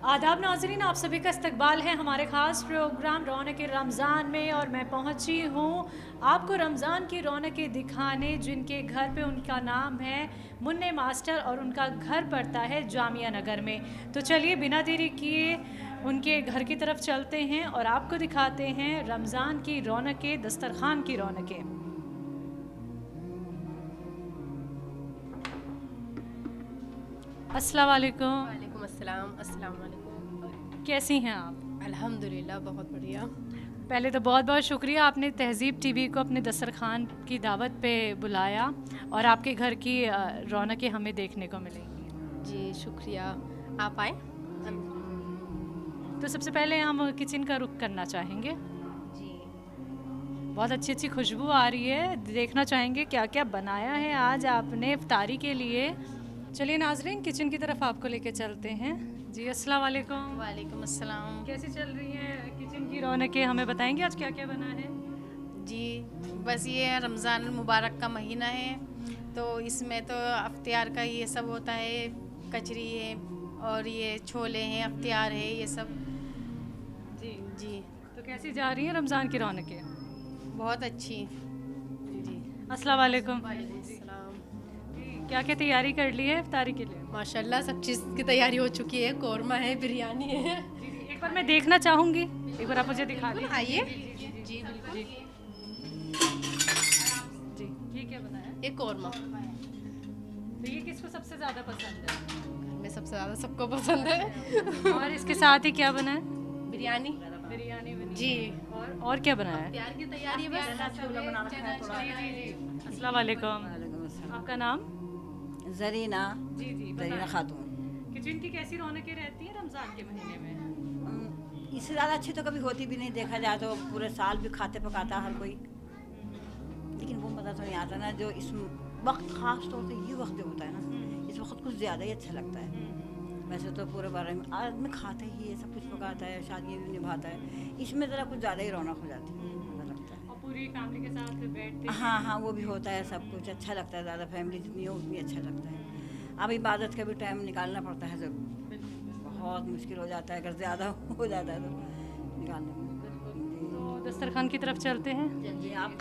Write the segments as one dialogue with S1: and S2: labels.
S1: आदाब नाज़रीन, आप सभी का इस्तकबाल है हमारे ख़ास प्रोग्राम रौनक रमज़ान में। और मैं पहुंची हूं आपको रमज़ान की रौनकें दिखाने, जिनके घर पे उनका नाम है मुन्ने मास्टर और उनका घर पड़ता है जामिया नगर में। तो चलिए बिना देरी किए उनके घर की तरफ चलते हैं और आपको दिखाते हैं रमज़ान की रौनकें, दस्तरखान की रौनकें। अस्सलाम वालेकुम।
S2: वालेकुम अस्सलाम। अस्सलाम वालेकुम।
S1: कैसी हैं आप?
S2: अल्हम्दुलिल्लाह, बहुत बढ़िया।
S1: पहले तो बहुत बहुत शुक्रिया, आपने तहज़ीब टीवी को अपने दस्तरखान की दावत पे बुलाया और आपके घर की रौनकें हमें देखने को मिलेंगी।
S2: जी शुक्रिया, आप आए।
S1: तो सबसे पहले हम किचन का रुख करना चाहेंगे।
S2: जी
S1: बहुत अच्छी अच्छी खुशबू आ रही है, देखना चाहेंगे क्या क्या बनाया है आज आपने इफ्तारी के लिए। चलिए नाजरीन, किचन की तरफ आपको लेके चलते हैं। जी अस्सलाम वालेकुम।
S2: वालेकुम अस्सलाम।
S1: कैसी चल रही है किचन की रौनकें, हमें बताएंगे आज क्या क्या बना है?
S2: जी बस ये रमज़ान मुबारक का महीना है, तो इसमें तो अफ्तियार का ये सब होता है, कचरी है और ये छोले हैं, अफ्तियार है, ये सब।
S1: जी
S2: जी
S1: तो कैसी जा रही है रमज़ान की रौनकें?
S2: बहुत अच्छी। जी
S1: अस्सलाम वालेकुम।
S2: वालेकुम अस्सलाम।
S1: क्या क्या तैयारी कर ली है इफ्तारी के लिए?
S2: माशाल्लाह सब चीज़ की तैयारी हो चुकी है, कौरमा है, बिरयानी है।
S1: एक बार मैं देखना चाहूँगी, एक बार आप मुझे दिखा दीजिए।
S2: आइए। जी बिल्कुल।
S1: जी ये क्या बनाया है?
S2: ये कौरमा
S1: तो ये किसको सबसे ज़्यादा पसंद है?
S2: में सबसे ज़्यादा सबको पसंद है।
S1: और इसके साथ ही क्या बना है?
S2: बिरयानी।
S1: बिरयानी बनी
S2: जी
S1: है। और क्या बनाया है?
S2: प्यार की तैयारी है बस।
S1: अस्सलाम वालेकुम। आपका नाम?
S3: ज़रीना।
S1: जी जी
S3: ज़रीना
S1: बताएं।
S3: खातून।
S1: किचन की कैसी रौनकें रहती हैं रमज़ान के महीने में?
S3: इससे ज़्यादा अच्छी तो कभी होती भी नहीं, देखा जाए तो पूरे साल भी खाते पकाता हर कोई, लेकिन वो मज़ा तो नहीं आता ना जो इस वक्त, ख़ास तौर से ये वक्त जो होता है ना, इस वक्त कुछ ज़्यादा ही अच्छा लगता है। वैसे तो पूरे बारे में आदमी खाता ही है, सब कुछ पकाता है, शादी भी निभाता है, इसमें ज़रा कुछ ज़्यादा ही रौनक हो जाती है, मज़ा लगता है।
S1: और पूरी फैमिली के साथ बैठते हैं।
S3: हाँ हाँ, वो भी होता है, सब कुछ अच्छा लगता है, ज़्यादा फैमिली जितनी हो उतनी अच्छा लगता है। अब इबादत का भी टाइम निकालना पड़ता है ज़रूर, बहुत मुश्किल हो जाता है अगर ज़्यादा हो जाता है तो निकालने में।
S1: तो दस्तरखान की तरफ चलते हैं।
S3: जी आप।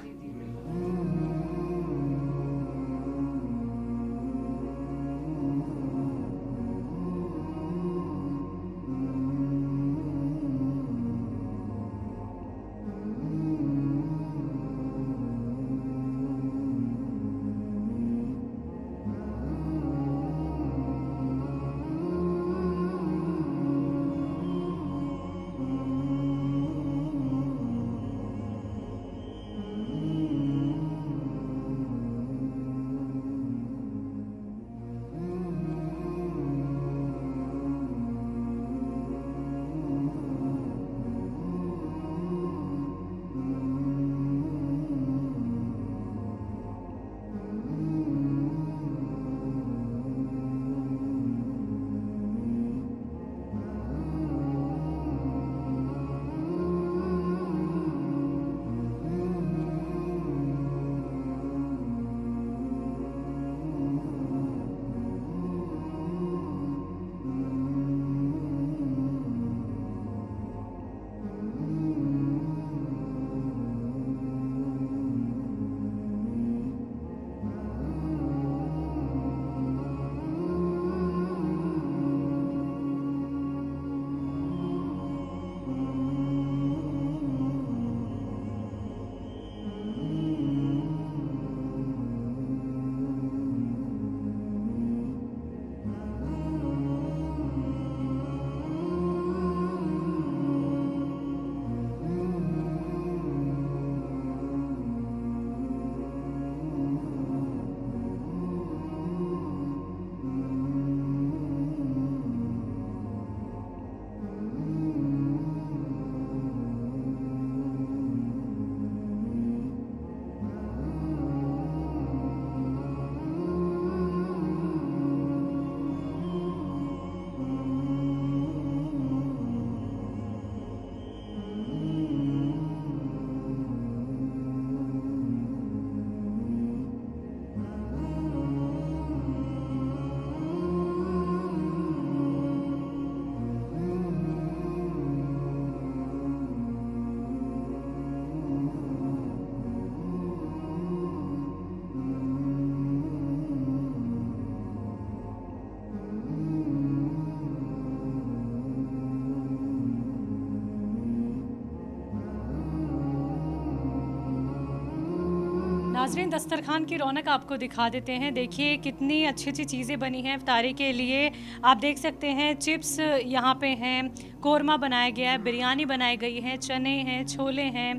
S1: नाजरीन, दस्तरखान की रौनक आपको दिखा देते हैं। देखिए कितनी अच्छी अच्छी चीज़ें बनी हैं इफ्तारी के लिए। आप देख सकते हैं चिप्स यहाँ पे हैं, कोरमा बनाया गया है, बिरयानी बनाई गई है, चने हैं, छोले हैं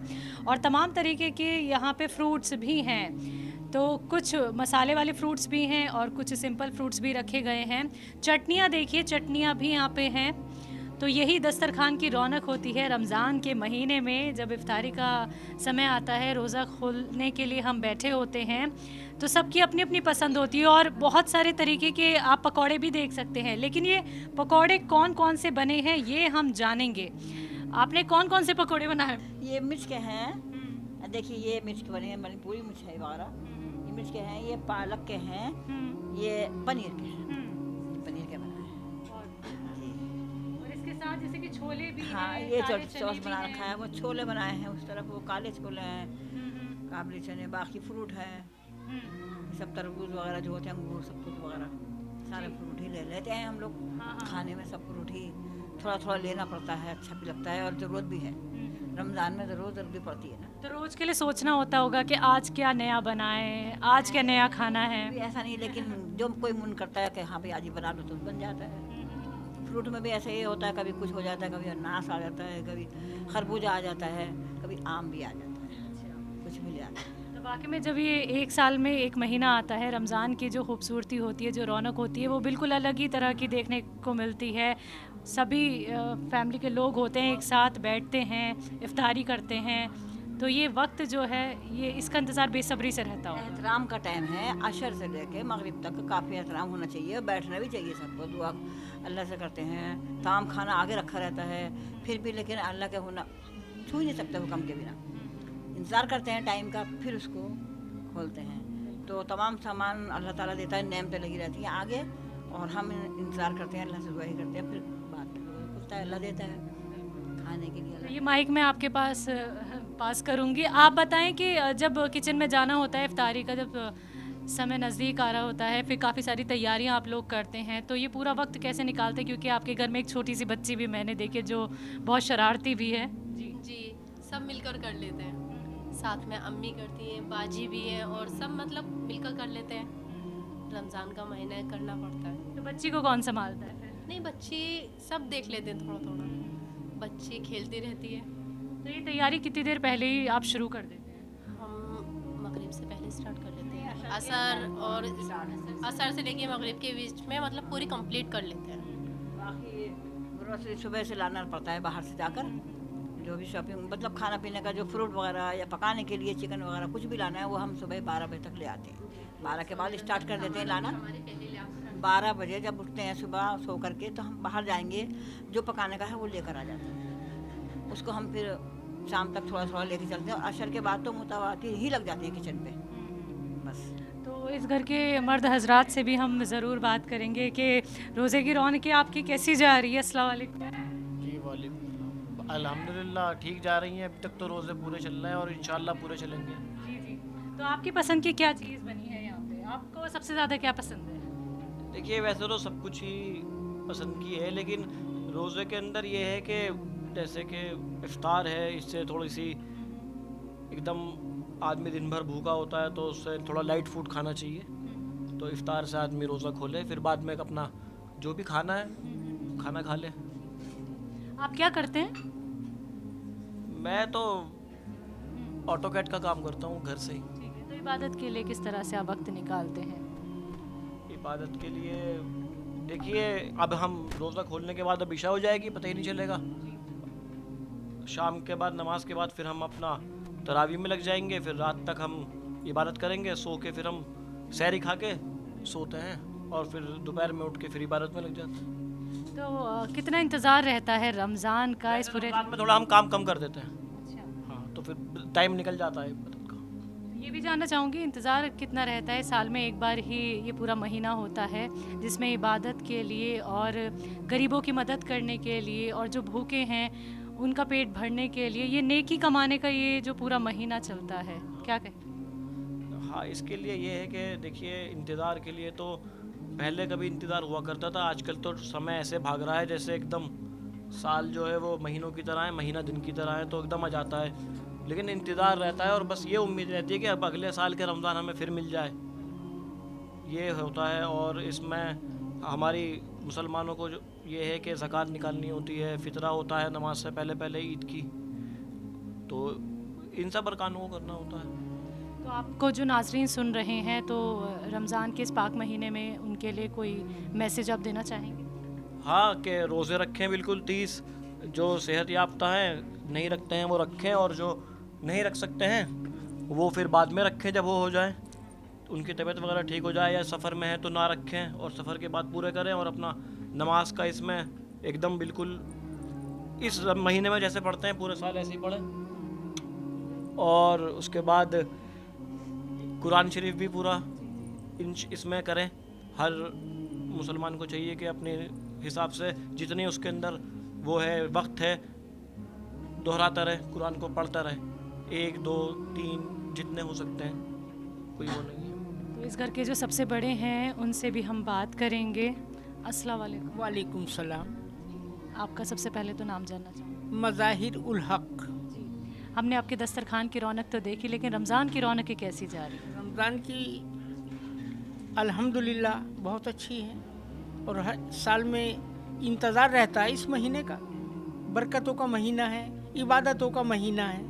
S1: और तमाम तरीके के यहाँ पे फ्रूट्स भी हैं। तो कुछ मसाले वाले फ्रूट्स भी हैं और कुछ सिंपल फ्रूट्स भी रखे गए हैं। चटनियाँ देखिए, चटनियाँ भी यहाँ पे हैं। तो यही दस्तरखान की रौनक होती है रमज़ान के महीने में। जब इफ्तारी का समय आता है, रोज़ा खोलने के लिए हम बैठे होते हैं, तो सबकी अपनी अपनी पसंद होती है और बहुत सारे तरीके के आप पकौड़े भी देख सकते हैं। लेकिन ये पकौड़े कौन कौन से बने हैं ये हम जानेंगे। आपने कौन कौन से पकौड़े बनाए?
S3: ये मिर्च के हैं, देखिए ये मिर्च के बने हैं, मणिपुरी मिर्च है वगैरह, ये मिर्च के हैं, ये पालक के हैं, ये पनीर के हैं, पनीर के बनाए हैं।
S1: और इसके साथ जैसे कि छोले भी
S3: हाँ,
S1: हैं,
S3: ये
S1: काले चने
S3: सॉस
S1: भी
S3: बना
S1: हैं।
S3: रखा है, वो छोले बनाए हैं उस तरफ, वो काले छोले हैं, काबली चने, बाकी फ्रूट है, सब तरबूज वगैरह जो होते हैं, अंगूर, सब कुछ वगैरह सारे फ्रूट ही ले लेते हैं हम लोग। खाने में सब फ्रूट ही थोड़ा थोड़ा लेना पड़ता है, अच्छा भी लगता है और ज़रूरत भी है। रमज़ान में ज़रूरत भी पड़ती है ना।
S1: तो रोज़ के लिए सोचना होता होगा कि आज क्या नया बनाएं, आज क्या नया खाना है।
S3: भी ऐसा नहीं, लेकिन जो कोई मन करता है कि हाँ भाई आज ही बना लो तो बन जाता है। फ्रूट में भी ऐसे ही होता है, कभी कुछ हो जाता है, कभी अनानास आ जाता है, कभी खरबूजा आ जाता है, कभी आम भी आ जाता है, कुछ भी ले आता है।
S1: तो वाकई में जब ये एक साल में एक महीना आता है, रमज़ान की जो खूबसूरती होती है, जो रौनक होती है, वो बिल्कुल अलग ही तरह की देखने को मिलती है। सभी फैमिली के लोग होते हैं, एक साथ बैठते हैं, इफ्तारी करते हैं। तो ये वक्त जो है, ये इसका इंतज़ार बेसब्री से रहता हो।
S3: एहतराम का टाइम है, अशर से लेके मगरिब तक काफ़ी एहतराम होना चाहिए, बैठना भी चाहिए सबको। दुआ अल्लाह से करते हैं, तमाम खाना आगे रखा रहता है, फिर भी लेकिन अल्लाह के होना छू नहीं सकते हुक्म के बिना। इंतज़ार करते हैं टाइम का, फिर उसको खोलते हैं। तो तमाम सामान अल्लाह ताला देता है, नेमतें लगी रहती हैं आगे, और हम इंतज़ार करते हैं, अल्लाह से दुआ ही करते हैं, फिर बात खुलता है, अल्लाह देता है खाने के लिए।
S1: तो ये माइक मैं आपके पास करूँगी। आप बताएं कि जब किचन में जाना होता है इफ्तारी का, जब समय नज़दीक आ रहा होता है, फिर काफ़ी सारी तैयारियां आप लोग करते हैं, तो ये पूरा वक्त कैसे निकालते हैं? क्योंकि आपके घर में एक छोटी सी बच्ची भी मैंने देखी जो बहुत शरारती भी है।
S4: जी, सब मिलकर कर लेते हैं। साथ में अम्मी करती हैं, बाजी भी हैं, और सब मतलब मिलकर कर लेते हैं। रमज़ान का महीना है, करना पड़ता है।
S1: तो बच्ची को कौन संभालता है फिर?
S4: नहीं, बच्ची सब देख लेते हैं थोड़ा थोड़ा, बच्ची खेलती रहती है।
S1: तो ये तैयारी कितनी देर पहले ही आप शुरू कर देते हैं?
S4: हम मगरिब से पहले स्टार्ट कर लेते हैं, असर से लेके मगरिब के बीच में मतलब पूरी कंप्लीट कर लेते हैं।
S3: बाकी ग्रोसरी सुबह से लाना पड़ता है बाहर से जाकर, जो भी शॉपिंग मतलब खाना पीने का, जो फ्रूट वगैरह या पकाने के लिए चिकन वगैरह कुछ भी लाना है, वो हम सुबह 12 बजे तक ले आते हैं। 12 के बाद स्टार्ट कर देते हैं लाना। 12 बजे जब उठते हैं सुबह सो करके, तो हम बाहर जाएंगे, जो पकाने का है वो लेकर आ जाते हैं। उसको हम फिर शाम तक थोड़ा थोड़ा लेके चलते हैं, और अशर के बाद तो मुतवातिर ही लग जाते हैं किचन पे बस।
S1: तो इस घर के मर्द हजरात से भी हम ज़रूर बात करेंगे कि रोज़े की रौनक आपकी कैसी जा रही है। अस्सलाम वालेकुम।
S5: जी वालेकुम, अल्हम्दुलिल्लाह ठीक जा रही हैं। अभी तक तो रोज़े पूरे चल रहे हैं और इंशाल्लाह पूरे चलेंगे।
S1: जी जी। तो आपकी पसंद की क्या चीज़ बनी है यहाँ पे? आपको सबसे ज़्यादा क्या पसंद है?
S5: देखिए, वैसे तो सब कुछ ही पसंद की है, लेकिन रोज़े के अंदर ये है कि जैसे कि इफ्तार है, इससे थोड़ी सी एकदम आदमी दिन भर भूखा होता है, तो उससे थोड़ा लाइट फूड खाना चाहिए। तो इफ्तार से आदमी रोज़ा खोले, फिर बाद में अपना जो भी खाना है खाना खा ले।
S1: आप क्या करते हैं?
S5: मैं तो ऑटोकैड का काम करता हूँ घर से ही।
S1: ठीक है। तो इबादत के लिए किस तरह से आप वक्त निकालते हैं?
S5: इबादत के लिए देखिए, अब हम रोज़ा खोलने के बाद अब इशा हो जाएगी, पता ही नहीं चलेगा। शाम के बाद नमाज के बाद फिर हम अपना तरावी में लग जाएंगे, फिर रात तक हम इबादत करेंगे, सो के फिर हम सहरी खा के सोते हैं, और फिर दोपहर में उठ के फिर इबादत में लग जाते हैं।
S1: तो कितना इंतज़ार रहता है रमज़ान का इस पूरे?
S5: रमज़ान में थोड़ा हम काम कम कर देते हैं।
S1: अच्छा।
S5: हाँ, तो फिर टाइम निकल जाता है इबादत का।
S1: ये भी जानना चाहूँगी, इंतज़ार कितना रहता है? साल में एक बार ही ये पूरा महीना होता है जिसमें इबादत के लिए और गरीबों की मदद करने के लिए और जो भूखे हैं उनका पेट भरने के लिए, ये नेकी कमाने का ये जो पूरा महीना चलता है, क्या कहें?
S5: हाँ, इसके लिए ये है कि देखिए, इंतज़ार के लिए तो पहले कभी इंतज़ार हुआ करता था, आजकल तो समय ऐसे भाग रहा है जैसे एकदम साल जो है वो महीनों की तरह है, महीना दिन की तरह है, तो एकदम आ जाता है। लेकिन इंतज़ार रहता है और बस ये उम्मीद रहती है कि अब अगले साल के रमज़ान हमें फिर मिल जाए, ये होता है। और इसमें हमारी मुसलमानों को जो ये है कि ज़कात निकालनी होती है, फ़ितरा होता है नमाज से पहले पहले ईद की, तो इन सब अरकानों को करना होता है।
S1: तो आपको जो नाजरीन सुन रहे हैं, तो रमज़ान के इस पाक महीने में उनके लिए कोई मैसेज आप देना चाहेंगे?
S5: हाँ, कि रोज़े रखें बिल्कुल 30, जो सेहत याफ्ता हैं नहीं रखते हैं वो रखें, और जो नहीं रख सकते हैं वो फिर बाद में रखें जब वो हो जाए, उनकी तबीयत वगैरह ठीक हो जाए, या सफ़र में है तो ना रखें और सफ़र के बाद पूरे करें। और अपना नमाज का इसमें एकदम बिल्कुल इस महीने में जैसे पढ़ते हैं पूरे साल ऐसे ही पढ़ें। और उसके बाद कुरान शरीफ भी पूरा इसमें करें। हर मुसलमान को चाहिए कि अपने हिसाब से जितनी उसके अंदर वो है वक्त है, दोहराता रहे, कुरान को पढ़ता रहे, 1 2 3 जितने हो सकते हैं, कोई वो नहीं है।
S1: तो इस घर के जो सबसे बड़े हैं उनसे भी हम बात करेंगे। अस्सलाम वालेकुम।
S6: वालेकुम सलाम।
S1: आपका सबसे पहले तो नाम जानना चाहूँगी।
S6: मज़ाहिर उल हक।
S1: हमने आपके दस्तरखान की रौनक तो देखी, लेकिन रमज़ान की रौनक कैसी जा रही है?
S6: रमज़ान की अल्हम्दुलिल्लाह बहुत अच्छी है, और हर साल में इंतज़ार रहता है इस महीने का। बरकतों का महीना है, इबादतों का महीना है,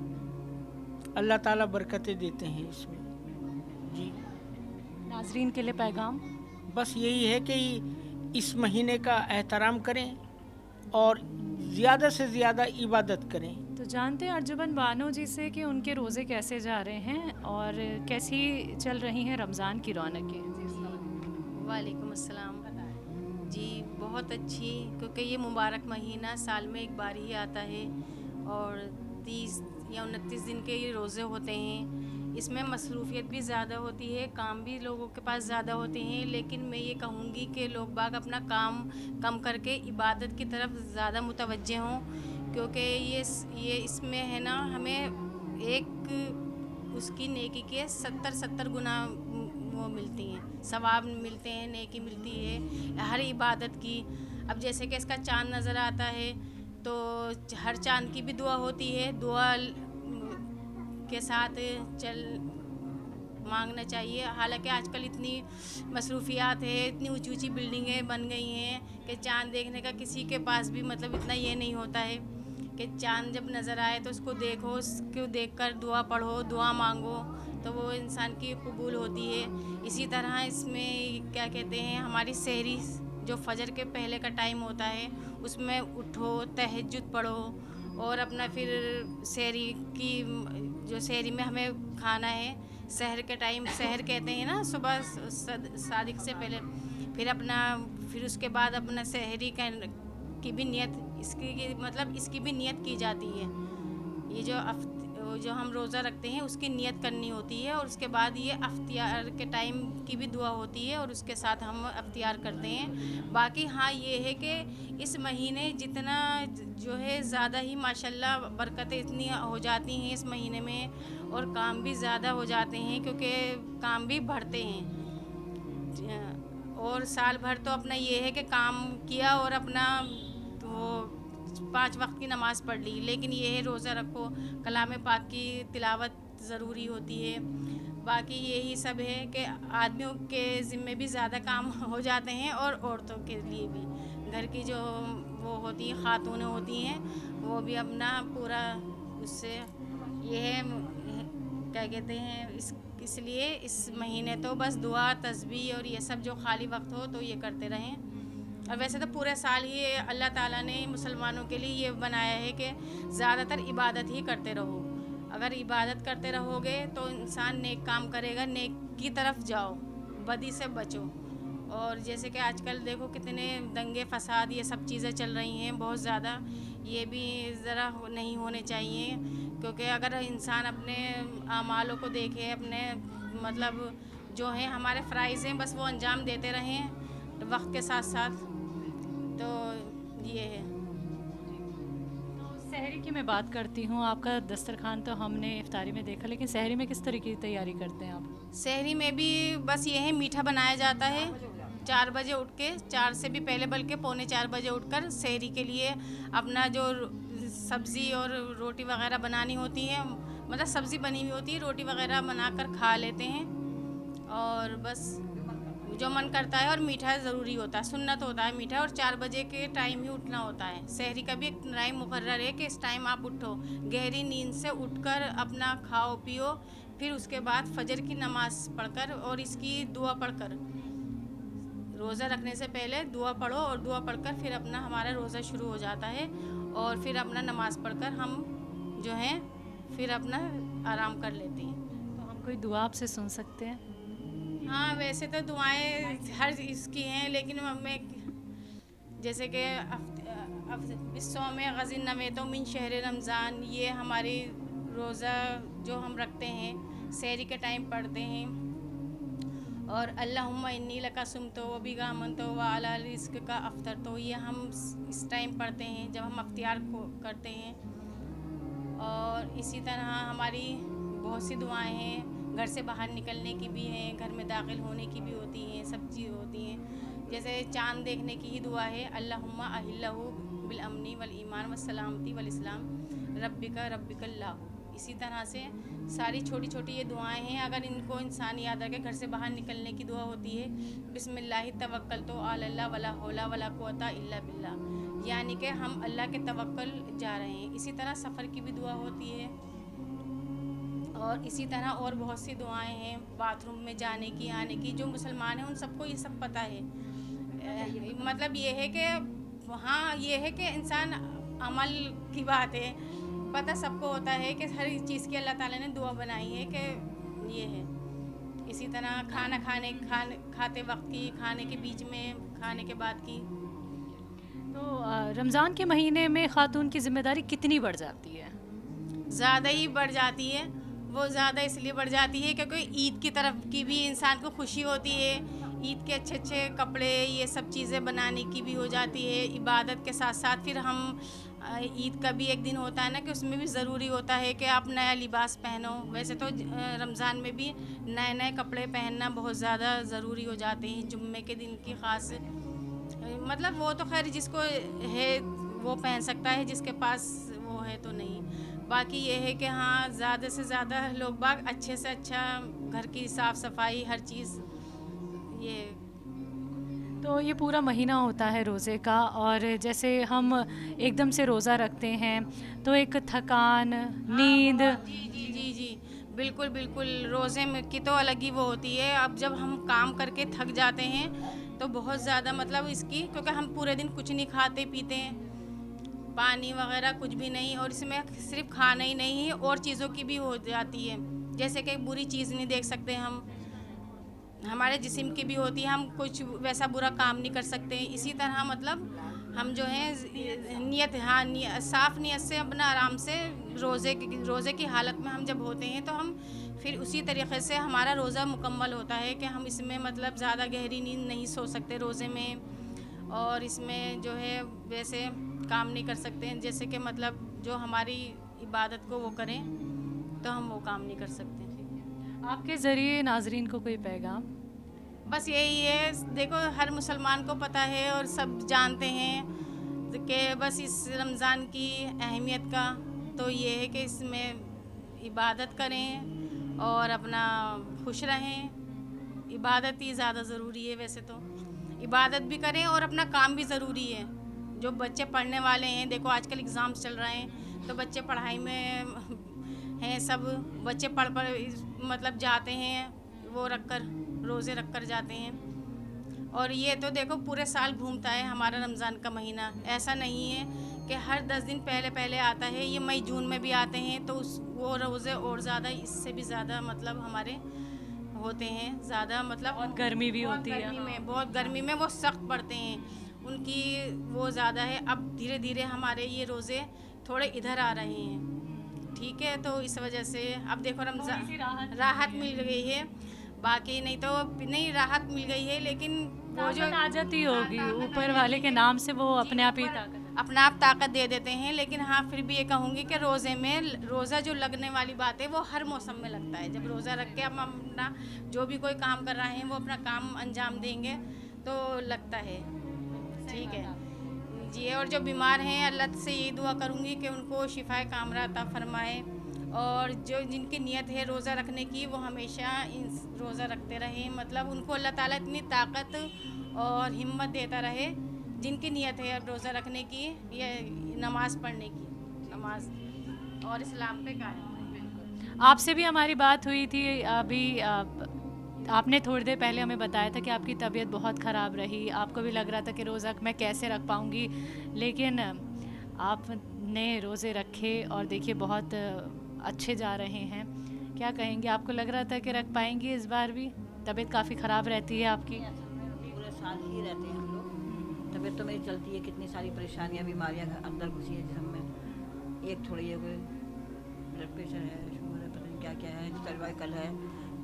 S6: अल्लाह ताला बरकतें देते हैं इसमें जी।
S1: नाजरीन के लिए पैगाम?
S6: बस यही है कि इस महीने का एहतराम करें और ज़्यादा से ज़्यादा इबादत करें।
S1: तो जानते हैं अर्जुबन बानो जी से कि उनके रोज़े कैसे जा रहे हैं और कैसी चल रही हैं रमज़ान की रौनकें।
S2: वालेकुम अस्सलाम जी। बहुत अच्छी, क्योंकि ये मुबारक महीना साल में एक बार ही आता है और 30 या 29 दिन के ये रोज़े होते हैं। इसमें मसरूफ़ियत भी ज़्यादा होती है, काम भी लोगों के पास ज़्यादा होते हैं, लेकिन मैं ये कहूँगी कि लोग बाग अपना काम कम करके इबादत की तरफ ज़्यादा मुतवज्जे हों, क्योंकि ये इसमें है ना, हमें एक उसकी नेकी के 70 गुना वो मिलती हैं, सवाब मिलते हैं, नेकी मिलती है हर इबादत की। अब जैसे कि इसका चाँद नज़र आता है तो हर चाँद की भी दुआ होती है, दुआ के साथ चल मांगना चाहिए। हालांकि आजकल इतनी मसरूफियात है, इतनी ऊंची ऊंची बिल्डिंगें बन गई हैं कि चाँद देखने का किसी के पास भी मतलब इतना ये नहीं होता है कि चाँद जब नज़र आए तो उसको देखो, उसको देखकर दुआ पढ़ो, दुआ मांगो, तो वो इंसान की कबूल होती है। इसी तरह इसमें क्या कहते हैं, हमारी सहरी जो फजर के पहले का टाइम होता है उसमें उठो, तहज्जुद पढ़ो और अपना फिर सहरी की जो सहरी में हमें खाना है, सहर के टाइम सहर कहते हैं ना, सुबह सादिक से पहले, फिर उसके बाद अपना सहरी की भी नियत, इसकी मतलब इसकी भी नियत की जाती है। ये जो हम रोज़ा रखते हैं उसकी नियत करनी होती है, और उसके बाद ये अफ्तियार के टाइम की भी दुआ होती है और उसके साथ हम अफ्तियार करते हैं। बाकी हाँ ये है कि इस महीने जितना जो है ज़्यादा ही माशाल्लाह बरकतें इतनी हो जाती हैं इस महीने में, और काम भी ज़्यादा हो जाते हैं क्योंकि काम भी बढ़ते हैं। और साल भर तो अपना ये है कि काम किया और अपना वो 5 वक्त की नमाज़ पढ़ ली, लेकिन ये है रोज़ा रखो, कलाम पाक की तिलावत ज़रूरी होती है। बाकी यही सब है कि आदमियों के ज़िम्मे भी ज़्यादा काम हो जाते हैं और औरतों के लिए भी, घर की जो वो होती हैं खातूनें होती हैं वो भी अपना पूरा उससे ये है क्या कहते हैं, इसलिए इस महीने तो बस दुआ, तस्बीह और ये सब जो खाली वक्त हो तो ये करते रहें। और वैसे तो पूरे साल ही अल्लाह ताला ने मुसलमानों के लिए ये बनाया है कि ज़्यादातर इबादत ही करते रहो। अगर इबादत करते रहोगे तो इंसान नेक काम करेगा, नेक की तरफ जाओ, बदी से बचो। और जैसे कि आजकल देखो कितने दंगे फसाद ये सब चीज़ें चल रही हैं बहुत ज़्यादा, ये भी ज़रा नहीं होने चाहिए, क्योंकि अगर इंसान अपने आमालों को देखे, अपने मतलब जो है हमारे फ़राइज़ हैं बस वो अंजाम देते रहें वक्त के साथ साथ, तो ये है।
S1: सहरी की मैं बात करती हूँ, आपका दस्तरखान तो हमने इफ्तारी में देखा, लेकिन सहरी में किस तरीके की तैयारी करते हैं आप?
S2: सहरी में भी बस ये है मीठा बनाया जाता है, 4 बजे उठ के, 4 से भी पहले बल्कि 3:45 बजे उठकर सहरी के लिए अपना जो सब्ज़ी और रोटी वगैरह बनानी होती है मतलब सब्ज़ी बनी हुई होती है, रोटी वगैरह बनाकर खा लेते हैं और बस जो मन करता है। और मीठा ज़रूरी होता है, सुन्नत होता है मीठा। और 4 बजे के टाइम ही उठना होता है। सहरी का भी एक टाइम मुकर्रर है कि इस टाइम आप उठो, गहरी नींद से उठकर अपना खाओ पियो, फिर उसके बाद फजर की नमाज़ पढ़कर और इसकी दुआ पढ़कर, रोज़ा रखने से पहले दुआ पढ़ो और दुआ पढ़कर फिर अपना हमारा रोज़ा शुरू हो जाता है। और फिर अपना नमाज़ पढ़कर हम जो है फिर अपना आराम कर लेते हैं।
S1: तो हम कोई दुआ आपसे सुन सकते हैं?
S2: हाँ, वैसे तो दुआएं हर इसकी हैं, लेकिन मैं जैसे कि विश्व में गज़िन नमे तो मिन शहर रमज़ान, ये हमारी रोज़ा जो हम रखते हैं सहरी के टाइम पढ़ते हैं। और अल्लाहुम्मा इन्नी लका सुम तो व बिगा मन तो व अला रिज़्क़ का अफ्तर, तो ये हम इस टाइम पढ़ते हैं जब हम अफ्तियार करते हैं। और इसी तरह हमारी बहुत सी दुआएं हैं, घर से बाहर निकलने की भी हैं, घर में दाखिल होने की भी होती हैं, सब चीज़ होती हैं। जैसे चाँद देखने की ही दुआ है, अल्लाहुम्मा अहिल्लहु बिल अमनी वल ईमान व सलामती वल इस्लाम रब्बिकल्लाहु। इसी तरह से सारी छोटी छोटी ये दुआएं हैं, अगर इनको इंसान याद रखे। घर से बाहर निकलने की दुआ होती है, बिस्मिल्लाहि तवक्कलतु अल्लाह वला हौला वला कुव्वता इल्ला बिल्लाह, यानी कि हम अल्लाह के तवक्कल जा रहे हैं। इसी तरह सफ़र की भी दुआ होती है और इसी तरह और बहुत सी दुआएं हैं, बाथरूम में जाने की, आने की। जो मुसलमान हैं उन सबको ये सब पता है। मतलब ये है कि हाँ, ये है कि इंसान अमल की बात है, पता सबको होता है कि हर चीज़ की अल्लाह ताला ने दुआ बनाई है कि ये है। इसी तरह खाना खाते वक्त की, खाने के बीच में, खाने के बाद की।
S1: तो रमज़ान के महीने में ख़ातून की ज़िम्मेदारी कितनी बढ़ जाती है?
S2: ज़्यादा ही बढ़ जाती है। वो ज़्यादा इसलिए बढ़ जाती है क्योंकि ईद की तरफ की भी इंसान को खुशी होती है। ईद के अच्छे अच्छे कपड़े, ये सब चीज़ें बनाने की भी हो जाती है। इबादत के साथ साथ फिर हम ईद का भी एक दिन होता है ना कि उसमें भी ज़रूरी होता है कि आप नया लिबास पहनो। वैसे तो रमज़ान में भी नए नए कपड़े पहनना बहुत ज़्यादा ज़रूरी हो जाते हैं। जुम्मे के दिन की ख़ास, मतलब वो तो खैर जिसको है वो पहन सकता है, जिसके पास वो है तो नहीं। बाकी ये है कि हाँ, ज़्यादा से ज़्यादा लोग बाग अच्छे से अच्छा घर की साफ़ सफाई हर चीज़ ये।
S1: तो ये पूरा महीना होता है रोज़े का, और जैसे हम एकदम से रोज़ा रखते हैं तो एक थकान, नींद।
S2: जी, बिल्कुल बिल्कुल। रोज़े में की तो अलग ही वो होती है। अब जब हम काम करके थक जाते हैं तो बहुत ज़्यादा मतलब इसकी, क्योंकि हम पूरे दिन कुछ नहीं खाते पीते हैं, पानी वगैरह कुछ भी नहीं। और इसमें सिर्फ खाना ही नहीं है, और चीज़ों की भी हो जाती है। जैसे कि बुरी चीज़ नहीं देख सकते हम, हमारे जिस्म की भी होती है, हम कुछ वैसा बुरा काम नहीं कर सकते। इसी तरह मतलब हम जो है नियत, हाँ, साफ़ नियत से अपना आराम से रोज़े की हालत में हम जब होते हैं तो हम फिर उसी तरीक़े से हमारा रोज़ा मुकम्मल होता है कि हम इसमें मतलब ज़्यादा गहरी नींद नहीं सो सकते रोज़े में। और इसमें जो है वैसे काम नहीं कर सकते हैं, जैसे कि मतलब जो हमारी इबादत को वो करें तो हम वो काम नहीं कर सकते।
S1: आपके ज़रिए नाजरीन को कोई पैगाम?
S2: बस यही है, देखो हर मुसलमान को पता है और सब जानते हैं कि बस इस रमज़ान की अहमियत का तो ये है कि इसमें इबादत करें और अपना खुश रहें। इबादत ही ज़्यादा ज़रूरी है। वैसे तो इबादत भी करें और अपना काम भी ज़रूरी है। जो बच्चे पढ़ने वाले हैं, देखो आजकल एग्ज़ाम्स चल रहे हैं तो बच्चे पढ़ाई में हैं, सब बच्चे पढ़ मतलब जाते हैं, वो रखकर रोज़े रख कर जाते हैं। और ये तो देखो पूरे साल घूमता है हमारा रमज़ान का महीना। ऐसा नहीं है कि हर 10 दिन पहले आता है, ये मई जून में भी आते हैं तो वो रोज़े और ज़्यादा, इससे भी ज़्यादा मतलब हमारे होते हैं ज़्यादा। मतलब
S1: बहुत गर्मी भी होती है,
S2: बहुत गर्मी में वो सख्त पड़ते हैं, उनकी वो ज़्यादा है। अब धीरे धीरे हमारे ये रोज़े थोड़े इधर आ रहे हैं, ठीक है। तो इस वजह से अब देखो रमज़ान राहत मिल गई है, बाकी नहीं तो नहीं राहत मिल गई है, लेकिन वो जो
S1: आ जाती होगी ऊपर वाले के नाम से, वो अपने आप ही
S2: अपना आप ताकत दे देते हैं। लेकिन हाँ, फिर भी ये कहूँगी कि रोज़े में रोज़ा जो लगने वाली बात है वो हर मौसम में लगता है। जब रोज़ा रख के हम अपना जो भी कोई काम कर रहे हैं वो अपना काम अंजाम देंगे तो लगता है, ठीक है जी। और जो बीमार हैं, अल्लाह से यही दुआ करूँगी कि उनको शिफाए कामरा अता फरमाए और जो जिनकी नीयत है रोज़ा रखने की वो हमेशा रोज़ा रखते रहें, मतलब उनको अल्लाह ताला इतनी ताकत और हिम्मत देता रहे जिनकी नीयत है अब रोज़ा रखने की या नमाज़ पढ़ने की, नमाज और इस्लाम पे कायम।
S1: आपसे भी हमारी बात हुई थी अभी आपने थोड़ी देर पहले हमें बताया था कि आपकी तबीयत बहुत ख़राब रही, आपको भी लग रहा था कि रोज़ा मैं कैसे रख पाऊँगी, लेकिन आपने रोज़े रखे और देखिए बहुत अच्छे जा रहे हैं। क्या कहेंगे, आपको लग रहा था कि रख पाएंगी इस बार भी? तबीयत काफ़ी ख़राब रहती है आपकी।
S3: पूरे साल ही रहते हैं हम लोग। तबीयत तो मेरी चलती है, कितनी सारी परेशानियाँ बीमारियाँ अंदर घुसी है जिसम में। एक थोड़ी है, कोई ब्लड प्रेशर है, शुगर है, पता नहीं क्या क्या है, सर्वाइकल है,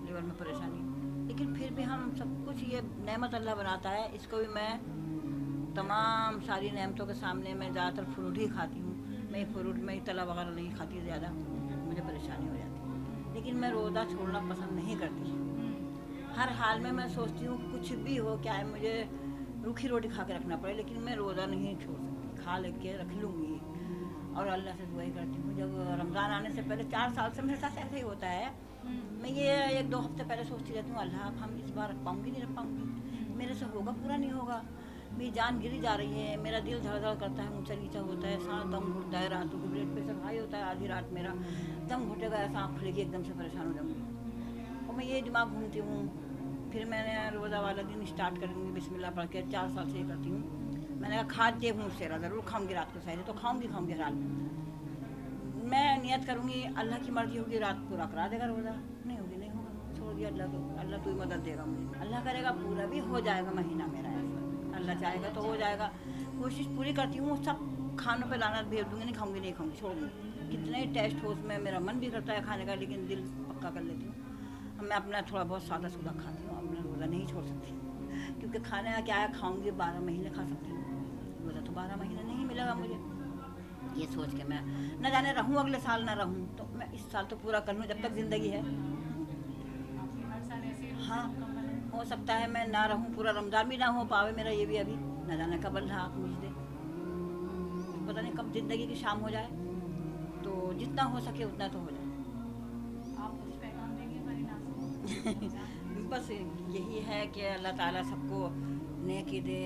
S3: लिवर में परेशानी। लेकिन फिर भी हम सब कुछ ये नेमत अल्लाह बनाता है, इसको भी मैं तमाम सारी नेमतों के सामने मैं ज़्यादातर फ्रूट ही खाती हूँ। मैं फ्रूट में तला वगैरह नहीं खाती ज़्यादा, मुझे परेशानी हो जाती है। लेकिन मैं रोज़ा छोड़ना पसंद नहीं करती। हर हाल में मैं सोचती हूँ कुछ भी हो, क्या है मुझे रूखी रोटी खा के रखना पड़े, लेकिन मैं रोज़ा नहीं छोड़ सकती, खा लेके रख लूँगी। और अल्लाह से दुआई करती हूँ। जब रमज़ान आने से पहले 4 साल से मेरे साथ ऐसा ही होता है। मैं ये 1-2 हफ्ते पहले सोचती रहती हूँ, अल्लाह अब हम इस बार रख पाऊँगी नहीं रख पाऊँगी, मेरे से होगा पूरा नहीं होगा, मेरी जान गिरी जा रही है, मेरा दिल धड़धड़ करता है, ऊंचा नीचा होता है, सांस दम घुटता है, रातों को ब्लड प्रेशर हाई होता है, आधी रात मेरा दम घुटेगा, ऐसा आँख खुलेगी एकदम से परेशान हो जाऊँगी। और मैं ये दिमाग घूमती हूँ। फिर मैंने रोज़ा वाला दिन स्टार्ट करूँगी बिस्मिल्लाह पढ़ के, 4 साल से ये करती हूँ। मैंने कहा खाते हूँ सेरा ज़रूर खाऊँगी, रात को सहरी तो खाऊँगी हर हाल में। मैं नियत करूँगी, अल्लाह की मर्जी होगी, रात पूरा करा देगा रोज़ा, नहीं होगी नहीं होगा, छोड़ दिया अल्लाह को, अल्लाह तू ही मदद देगा मुझे, अल्लाह करेगा पूरा भी हो जाएगा महीना मेरा ऐसा, अल्लाह चाहेगा तो हो जाएगा। कोशिश पूरी करती हूँ, सब खानों पे लाना भेज दूँगी, नहीं खाऊँगी नहीं खाऊँगी, छोड़ दूँगी। कितने ही टेस्ट हो उसमें, मेरा मन भी करता है खाने का, लेकिन दिल पक्का कर लेती हूँ। मैं अपना थोड़ा बहुत सादा सुदा खाती हूँ, अपना रोज़ा नहीं छोड़ सकती, क्योंकि खाने का क्या है, खाऊँगी 12 महीने खा सकती हूँ, रोज़ा तो 12 महीने नहीं मिलेगा मुझे। ये सोच के मैं न जाने रहूँ अगले साल ना रहूँ, तो मैं इस साल तो पूरा कर लूँ जब तक ज़िंदगी है। हाँ, हो सकता है मैं ना रहूँ, पूरा रमज़ान भी ना हो पावे मेरा, ये भी अभी न जाने कब अल्लाह मुझ दे, पता नहीं कब ज़िंदगी की शाम हो जाए, तो जितना हो सके उतना तो हो जाए। बस यही है कि अल्लाह ताला सबको नेकी दे,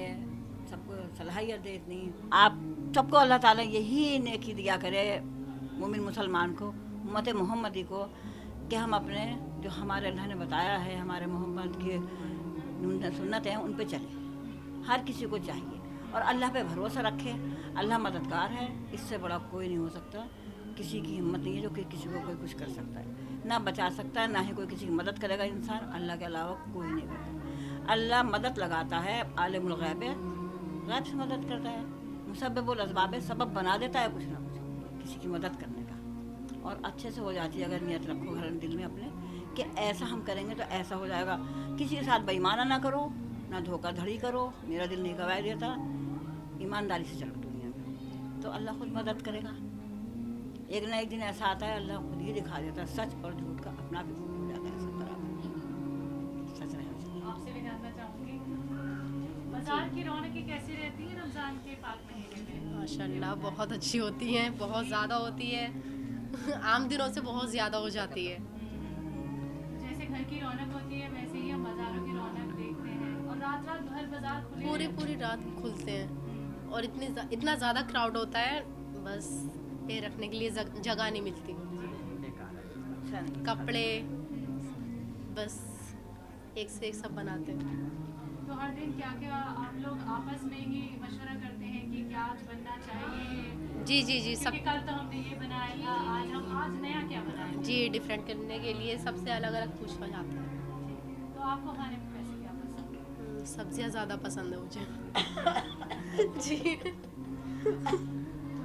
S3: सबको सलाहियत दे इतनी, आप सबको अल्लाह ताला यही नेकी दिया करे, मोमिन मुसलमान को, उम्मत मोहम्मदी को, कि हम अपने जो हमारे अल्लाह ने बताया है, हमारे मोहम्मद के सुन्नत हैं उन पे चले। हर किसी को चाहिए और अल्लाह पे भरोसा रखे, अल्लाह मददगार है, इससे बड़ा कोई नहीं हो सकता। किसी की हिम्मत नहीं है जो कि किसी को कोई कुछ कर सकता है, ना बचा सकता है, ना ही कोई किसी की मदद करेगा इंसान, अल्लाह के अलावा कोई नहीं करता। अल्लाह मदद लगाता है, आलिमुल गैब है, गैब से मदद करता है, मुसब्बिबुल असबाब है, सबब बना देता है कुछ ना कुछ किसी की मदद करने का, और अच्छे से हो जाती है अगर नियत रखो घर दिल में अपने कि ऐसा हम करेंगे तो ऐसा हो जाएगा। किसी के साथ बेईमाना ना करो, ना धोखाधड़ी करो, मेरा दिल नहीं गवाह देता, ईमानदारी से चलो दुनिया में, तो अल्लाह खुद मदद करेगा। एक ना एक दिन ऐसा आता है, अल्लाह खुद ही दिखा देता है, सच और झूठ का अपना भी हो जाता है सब तरह सच रहना चाहिए।
S1: आपसे भी जानना चाहूँगी, बाजार की रौनकें कैसी रहती हैं रमज़ान के पाक महीने में?
S4: माशाल्लाह बहुत अच्छी होती हैं, बहुत ज़्यादा होती है आम दिनों से बहुत ज़्यादा हो जाती है।
S1: जैसे घर की रौनक होती है वैसे ही हम बाज़ारों की रौनक देखते हैं, और रात रात भर बाज़ार खुले
S4: पूरी
S1: रहते
S4: पूरी रात खुलते हैं और इतना ज़्यादा क्राउड होता है, बस पैर रखने के लिए जगह नहीं मिलती।
S3: अच्छा नहीं
S4: कपड़े बस एक से एक सब बनाते हैं।
S1: तो हर दिन क्या क्या आप लोग आपस में ही मशवरा करते हैं कि क्या आज बनना चाहिए?
S4: जी जी जी सब
S1: क्योंकि कल तो हमने ये बनाया था, आज नया क्या बनाया?
S4: जी डिफरेंट करने के लिए सबसे अलग अलग पूछा जाता है।
S1: तो आपको खाने में वैसे क्या पसंद है?
S4: सब्जियां ज़्यादा पसंद है मुझे जी
S1: तो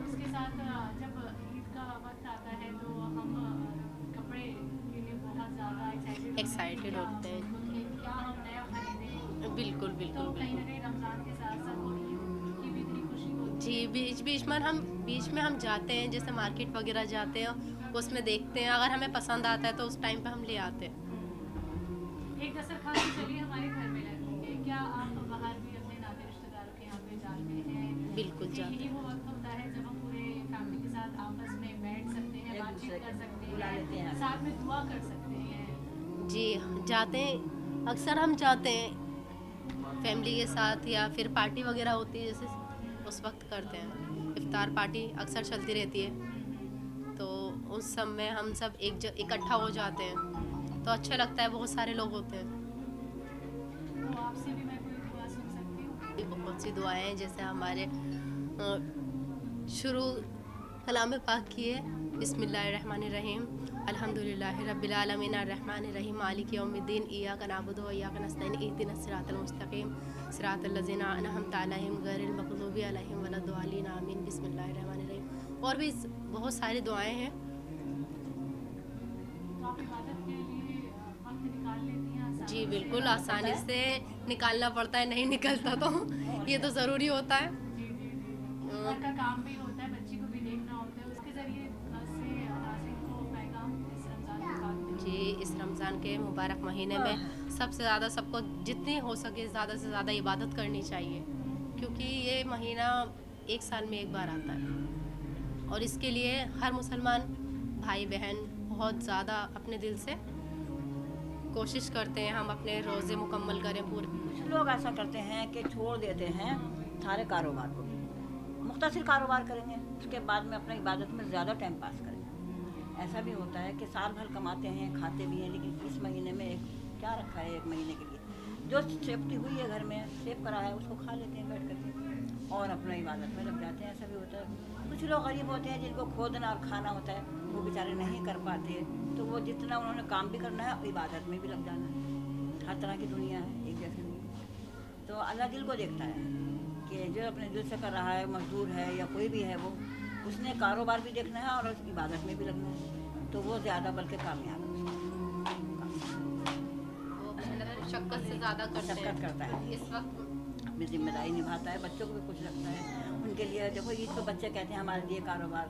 S1: उसके साथ जब ईद का वक्त आता है तो हम कपड़े के लिए बहुत ज़्यादा
S4: Excited होते हैं।
S1: कि क्या हम नया खरीदें।
S4: बिल्कुल
S1: तो
S4: बिल्कुल
S1: कहीं ना
S4: बिल्कुल
S1: कहीं रमज़ान के साथ साथ वो ईद की भी इतनी खुशी होती
S4: जी बीच में हम जाते हैं, जैसे मार्केट वगैरह जाते हैं, उसमें देखते हैं, अगर हमें पसंद आता है तो उस टाइम पे हम ले आते हैं।
S1: है। एक दस्तरखान तो चलिए हमारे घर में लगती है, क्या आप बाहर भी अपने नाते रिश्तेदारों के यहाँ पे जाते हैं?
S4: बिल्कुल
S1: क्योंकि
S4: जाते
S1: यही वो वक्त होता है जब हम पूरे फैमिली के साथ आपस में बैठ सकते हैं,
S3: एक
S1: बातचीत कर सकते
S3: बुला लेते
S1: हैं,
S3: हैं।
S1: साथ में दुआ कर सकते हैं।
S4: जी जाते हैं, अक्सर हम जाते हैं फैमिली के साथ या फिर पार्टी वगैरह होती है जैसे उस वक्त करते हैं। इफ्तार पार्टी अक्सर चलती रहती है तो उस समय हम सब इकट्ठा हो जाते हैं तो अच्छा लगता है, बहुत सारे लोग होते हैं।
S1: तो आपसे भी मैं कोई दुआ सुन सकती हूँ?
S4: ये बहुत सी दुआएं हैं जैसे हमारे शुरू कलाम पाक की है, बिस्मिल्लाहिर्रहमानिर्रहीम अल्हम्दुलिल्लाहि रब्बिल आलमीन अर्रहमानिर्रहीम मालिक यौमिद्दीन इय्याका नअबुदु व इय्याका नस्तईन इहदिनस सिरातल मुस्तकीम सिरातल लज़ीना अनअमता अलैहिम गैरिल मग़ज़ूबि अलैहिम वलद्दालिन आमीन बिस्मिल्लाहिर्रहमानिर्रहीम। और भी बहुत सारी दुआएं हैं।
S1: तो आप इबादत के लिए वक्त निकाल लेती हैं आसानी
S4: जी
S1: से?
S4: बिल्कुल आसानी से निकालना पड़ता है, नहीं निकलता तो ये तो ज़रूरी होता है।
S1: जी जी जी। घर का काम भी होता है, बच्ची को भी देखना होता है, उसके जरिए से नाज़रीन को पैगाम इस रमज़ान के बाद में।
S4: जी इस रमज़ान के मुबारक महीने में सबसे ज़्यादा सबको जितनी हो सके ज़्यादा से ज़्यादा इबादत करनी चाहिए क्योंकि ये महीना एक साल में एक बार आता है और इसके लिए हर मुसलमान भाई बहन बहुत ज़्यादा अपने दिल से कोशिश करते हैं हम अपने रोज़े मुकम्मल करें पूरे।
S3: कुछ लोग ऐसा करते हैं कि छोड़ देते हैं सारे कारोबार को, मुख्तसर कारोबार करेंगे, उसके बाद में अपना इबादत में ज़्यादा टाइम पास करेंगे। ऐसा भी होता है कि साल भर कमाते हैं, खाते भी हैं, लेकिन इस महीने में क्या रखा है एक महीने के लिए, जो सेफ्टी हुई है घर में सेव करा है उसको खा लेते हैं बैठ करके और अपना इबादत में लग जाते हैं। ऐसा भी होता है। कुछ लोग गरीब होते हैं जिनको खोदना और खाना होता है, वो बेचारे नहीं कर पाते, तो वो जितना उन्होंने काम भी करना है और इबादत में भी लग जाना है। हर तरह की दुनिया है, एक जैसे नहीं। तो अल्लाह दिल को देखता है कि जो अपने दिल से कर रहा है, मजदूर है या कोई भी है, वो उसने कारोबार भी देखना है और इबादत में भी लगना है, तो वो ज़्यादा बल्कि कामयाब है।
S4: वो मेहनत शक्कत से ज़्यादा करते
S3: शक्कत करता
S4: हैं
S3: है,
S4: इस वक्त।
S3: अपनी जिम्मेदारी निभाता है, बच्चों को भी कुछ रखता है उनके लिए। देखो ईद तो बच्चे कहते हैं हमारे लिए कारोबार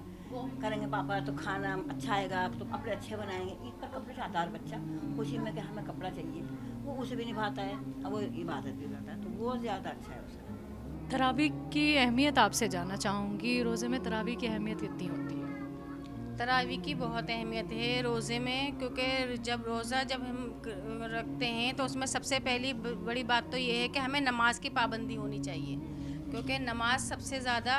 S3: करेंगे पापा, तो खाना अच्छा आएगा, तो कपड़े अच्छे बनाएंगे। ईद पर कपड़े चाहता है बच्चा, खुशी में कि हमें कपड़ा चाहिए, वो उसे भी निभाता है और वो इबादत भी करता है, तो वो ज़्यादा अच्छा है उसका।
S1: तरावी की अहमियत आपसे जानना चाहूँगी, रोज़े में तरावी की अहमियत कितनी होती है?
S2: तरावी की बहुत अहमियत है रोज़े में, क्योंकि जब रोज़ा जब हम रखते हैं तो उसमें सबसे पहली बड़ी बात तो ये है कि हमें नमाज की पाबंदी होनी चाहिए, क्योंकि नमाज सबसे ज़्यादा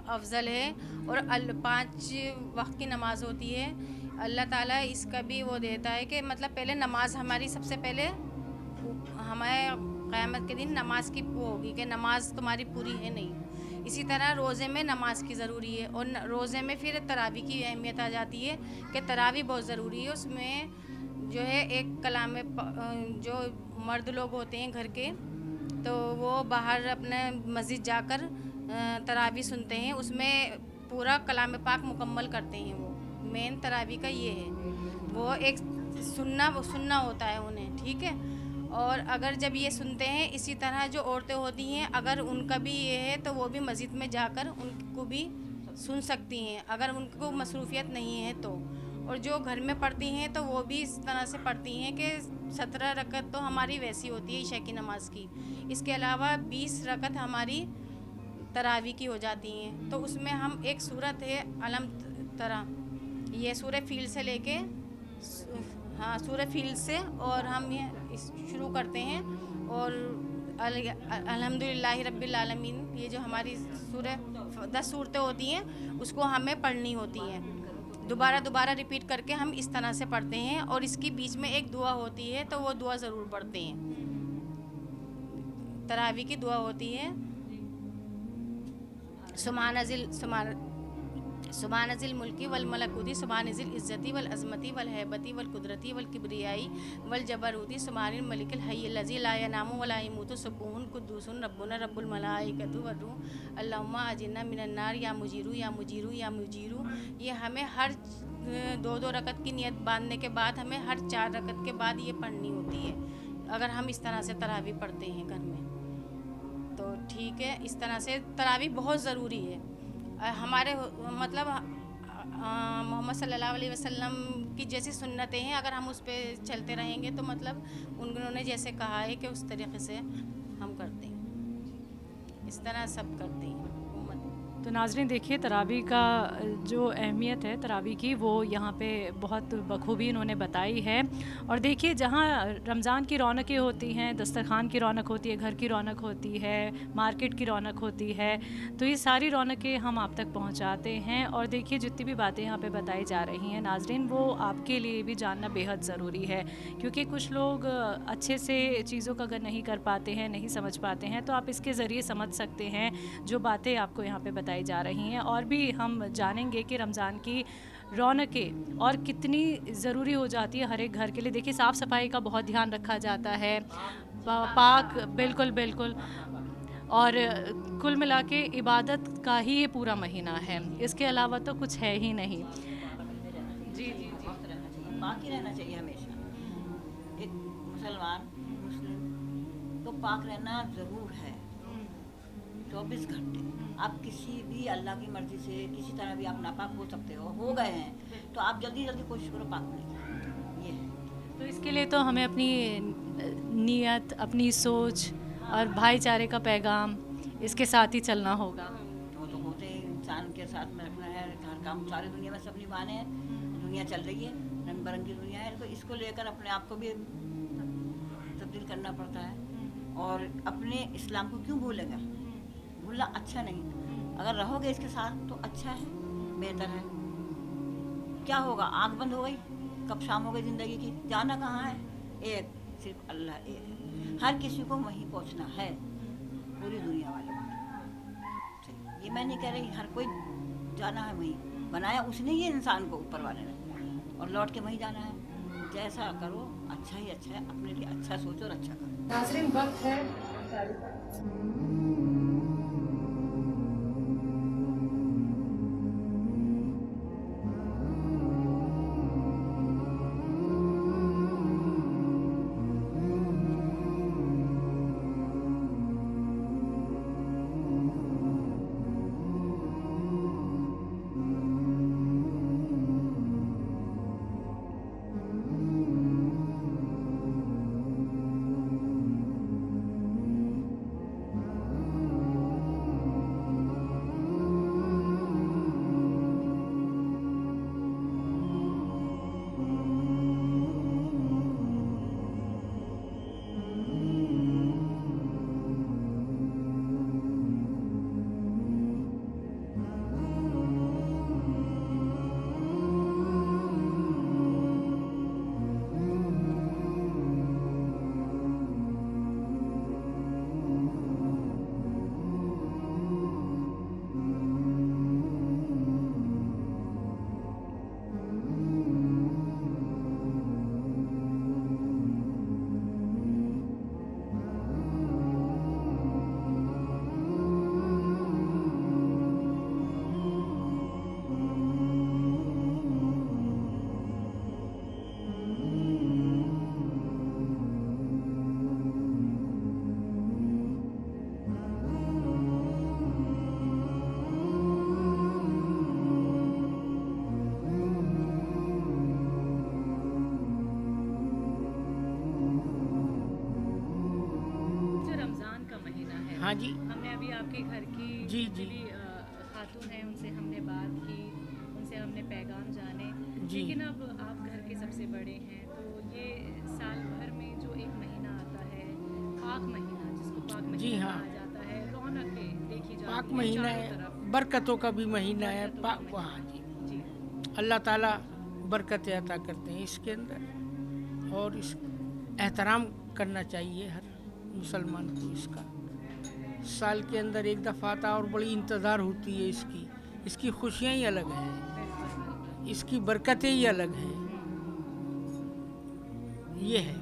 S2: अफजल है और 5 वक्त की नमाज होती है। अल्लाह ताला इसका भी वो देता है कि मतलब पहले नमाज हमारी सबसे पहले हमें क़यामत के दिन नमाज की वो होगी कि नमाज तुम्हारी पूरी है नहीं। इसी तरह रोज़े में नमाज की ज़रूरी है और रोज़े में फिर तरावी की अहमियत आ जाती है कि तरावी बहुत ज़रूरी है। उसमें जो है एक कलाम जो मर्द लोग होते हैं घर के, तो वो बाहर अपने मस्जिद जाकर तरावी सुनते हैं, उसमें पूरा कलाम पाक मुकम्मल करते हैं। वो मेन तरावी का ये है, वो एक सुनना होता है उन्हें, ठीक है। और अगर जब ये सुनते हैं, इसी तरह जो औरतें होती हैं अगर उनका भी ये है तो वो भी मस्जिद में जाकर उनको भी सुन सकती हैं अगर उनको मसरूफियत नहीं है तो। और जो घर में पढ़ती हैं तो वो भी इस तरह से पढ़ती हैं कि 17 रकत तो हमारी वैसी होती है ईशा की नमाज की, इसके अलावा 20 रकत हमारी तरावी की हो जाती हैं। तो उसमें हम एक सूरत है अलम तरा, ये सूरह फील से लेके सूरह फील से और हम ये शुरू करते हैं और अल्हम्दुलिल्लाहि रब्बिल आलमीन, ये जो हमारी सूरह 10 सूरतें होती हैं उसको हमें पढ़नी होती हैं। दोबारा रिपीट करके हम इस तरह से पढ़ते हैं और इसकी बीच में एक दुआ होती है तो वो दुआ ज़रूर पढ़ते हैं। तरावी की दुआ होती है सुबहानज़िल मुल्की वल मलकूती सुबहानज़िल इज़्ज़ती वल अज़मती वल हैबती वल कुदरती वल किब्रियाई वल जबरूती सुबहानिल मलिकिल हय्यिल लज़ी ला यनामु वला यमूतु सुब्बूहुन कुद्दूसुन रब्बुना रब्बुल मलाइकतु वर रूह अल्लाहुम्मा अजिरना मिनन नार या मुजीरू या मुजीरू या मुजीरू। ये हमें हर 2-2 रकत की नियत बांधने के बाद हमें हर 4 रकत के बाद ये पढ़नी होती है अगर हम इस तरह से तरावी पढ़ते हैं घर में तो ठीक है। इस तरह से तरावी बहुत ज़रूरी है। हमारे मतलब मोहम्मद सल्लल्लाहु अलैहि वसल्लम की जैसी सुन्नतें हैं, अगर हम उस पर चलते रहेंगे तो मतलब उन्होंने जैसे कहा है कि उस तरीक़े से हम करते हैं, इस तरह सब करते हैं उम्मत।
S1: तो नाज़रीन देखिए तरावी का जो अहमियत है तरावी की वो यहाँ पे बहुत बखूबी इन्होंने बताई है। और देखिए जहाँ रमज़ान की रौनकें होती हैं, दस्तरखान की रौनक होती है, घर की रौनक होती है, मार्केट की रौनक होती है, तो ये सारी रौनकें हम आप तक पहुँचाते हैं। और देखिए जितनी भी बातें यहाँ पे बताई जा रही हैं नाज़रीन, वो आपके लिए भी जानना बेहद ज़रूरी है, क्योंकि कुछ लोग अच्छे से चीज़ों का अगर नहीं कर पाते हैं, नहीं समझ पाते हैं, तो आप इसके ज़रिए समझ सकते हैं जो बातें आपको यहाँ पे बताई जा रही हैं। और भी हम जानेंगे कि रमज़ान की रौनकें और कितनी ज़रूरी हो जाती है हर एक घर के लिए। देखिए साफ़ सफाई का बहुत ध्यान रखा जाता है, पाक बिल्कुल बिल्कुल। और कुल मिला के इबादत का ही ये पूरा महीना है, इसके अलावा तो कुछ है ही नहीं।
S3: जी जी जी रहना चाहिए, पाक ही रहना चाहिए हमेशा। एक मुसलमान मुस्लिम तो पाक रहना ज़रूर है 24 घंटे। आप किसी भी अल्लाह की मर्ज़ी से किसी तरह भी आप नापाक हो सकते हो गए हैं तो आप जल्दी जल्दी कोशिश करो पाक होने की। ये है।
S1: तो इसके लिए तो हमें अपनी नीयत, अपनी सोच और भाईचारे का पैगाम इसके साथ ही चलना होगा।
S3: तो होते ही इंसान के साथ में रखना है। हर काम सारी दुनिया में सब निभाने हैं, दुनिया चल रही है, रंग बिरंगी दुनिया है, तो इसको लेकर अपने आप को भी तब्दील करना पड़ता है। और अपने इस्लाम को क्यों भूलेगा? भूलना अच्छा नहीं। अगर रहोगे इसके साथ तो अच्छा है, बेहतर है। क्या होगा? आँख बंद हो गई, कब शाम हो गई ज़िंदगी की, जाना कहाँ है? एक सिर्फ अल्लाह एक है। हर किसी को वहीं पहुंचना है, पूरी दुनिया वालों को। ये मैं नहीं कह रही हर कोई जाना है वहीं, बनाया उसने ये इंसान को ऊपर वाले ने, और लौट के वहीं जाना है। जैसा करो अच्छा ही अच्छा है, अपने लिए अच्छा सोचो और अच्छा करो।
S1: नाज़रीन वक्त है
S6: हाँ जी
S1: हमने अभी आपके घर की
S6: जी,
S1: जितनी
S6: जी।
S1: भी खातून हैं उनसे हमने बात की, उनसे हमने पैगाम जाने।
S6: जी।
S1: लेकिन अब आप घर के सबसे बड़े हैं, तो ये साल भर में जो एक महीना आता है, पाक महीना, जिसको पाक महीना
S6: जी, हाँ।
S1: कहा जाता है, रौनकें देखी जाती
S6: पाक
S1: हैं
S6: महीना
S1: चारों
S6: है,
S1: तरफ।
S6: बरकतों का भी महीना है।
S1: बरकतों का
S6: पाक
S1: महीना।
S6: हाँ जी,
S1: जी
S6: अल्लाह ताला बरकत अता करते हैं इसके अंदर, और इस एहतराम करना चाहिए हर मुसलमान को इसका। साल के अंदर एक दफ़ा आता और बड़ी इंतज़ार होती है इसकी खुशियाँ ही अलग हैं, इसकी बरकतें ही अलग हैं। ये है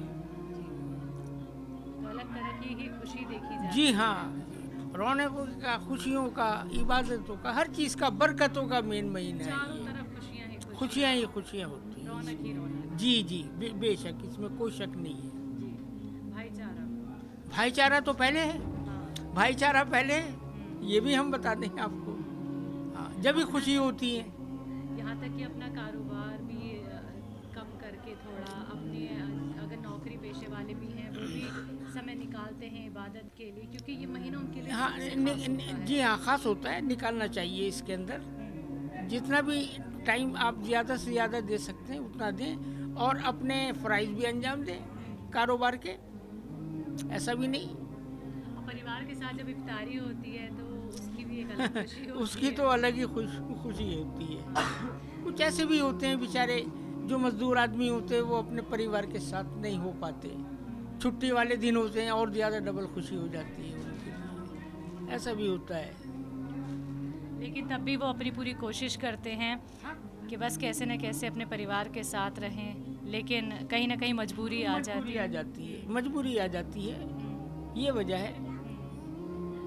S1: तो अलग तरह की ही खुशी देखी जाती
S6: जी हाँ, रौनकों का, खुशियों का, इबादतों का, हर चीज़ का, बरकतों का मेन महीना है
S1: चारों
S6: ये।
S1: तरफ खुशियाँ ही
S6: खुशियाँ ही खुशियाँ होती हैं।
S1: रौनक ही रौनक।
S6: जी जी, बेशक इसमें कोई शक नहीं है।
S1: जी भाईचारा।
S6: भाईचारा तो पहले है,
S1: हाँ
S6: भाईचारा पहले है, ये भी हम बता दें आपको। हाँ, जब भी खुशी होती है।
S1: यहाँ तक कि अपना कारोबार भी कम करके थोड़ा अपने अगर नौकरी पेशे रखने वाले भी हैं, वो भी समय निकालते हैं इबादत के लिए, क्योंकि ये महीना उनके लिए
S6: हाँ
S1: सबसे खास होता है।
S6: जी हाँ, ख़ास होता है, निकालना चाहिए इसके अंदर। जितना भी टाइम आप ज़्यादा से ज़्यादा दे सकते हैं उतना दें, और अपने फ़राइज़ भी अंजाम दें कारोबार के, ऐसा भी नहीं।
S1: और परिवार के साथ जब इफ्तारी होती है तो उसकी भी एक अलग खुशी होती
S6: उसकी
S1: है।
S6: तो अलग ही खुशी होती है। कुछ ऐसे भी होते हैं बेचारे जो मजदूर आदमी होते हैं, वो अपने परिवार के साथ नहीं हो पाते, छुट्टी वाले दिन होते हैं और ज़्यादा डबल खुशी हो जाती है उनके लिए, ऐसा भी होता है।
S1: लेकिन तब भी वो अपनी पूरी कोशिश करते हैं कि बस कैसे न कैसे अपने परिवार के साथ रहें, लेकिन कहीं ना कहीं मजबूरी आ जाती
S6: मजबूरी आ
S1: है।
S6: जाती है, मजबूरी आ जाती है, ये वजह है।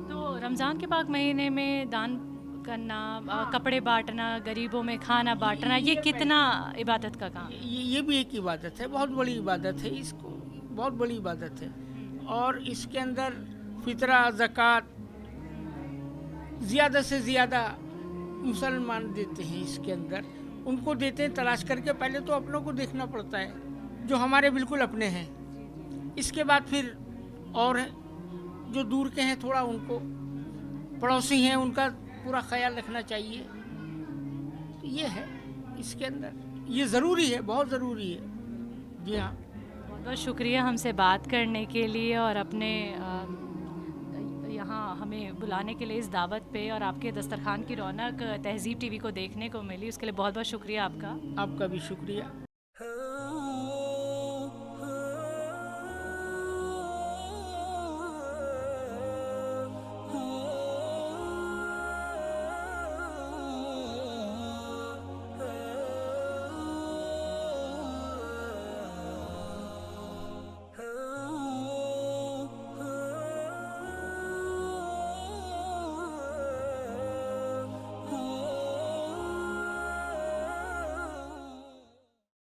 S1: तो रमज़ान के पाक महीने में दान करना, कपड़े बांटना, गरीबों में खाना बांटना, ये कितना इबादत का काम है?
S6: ये भी एक इबादत है, बहुत बड़ी इबादत है, इसको बहुत बड़ी इबादत है। और इसके अंदर फितरा, ज़कात ज़्यादा से ज़्यादा मुसलमान देते हैं, इसके अंदर उनको देते हैं तलाश करके। पहले तो अपनों को देखना पड़ता है जो हमारे बिल्कुल अपने हैं, इसके बाद फिर और जो दूर के हैं थोड़ा, उनको पड़ोसी हैं उनका पूरा ख्याल रखना चाहिए। तो ये है इसके अंदर, ये ज़रूरी है, बहुत ज़रूरी है। जी हाँ,
S1: बहुत बहुत शुक्रिया हमसे बात करने के लिए और अपने यहाँ हमें बुलाने के लिए इस दावत पे, और आपके दस्तरखान की रौनक तहज़ीब टीवी को देखने को मिली, उसके लिए बहुत बहुत शुक्रिया आपका।
S6: आपका भी शुक्रिया।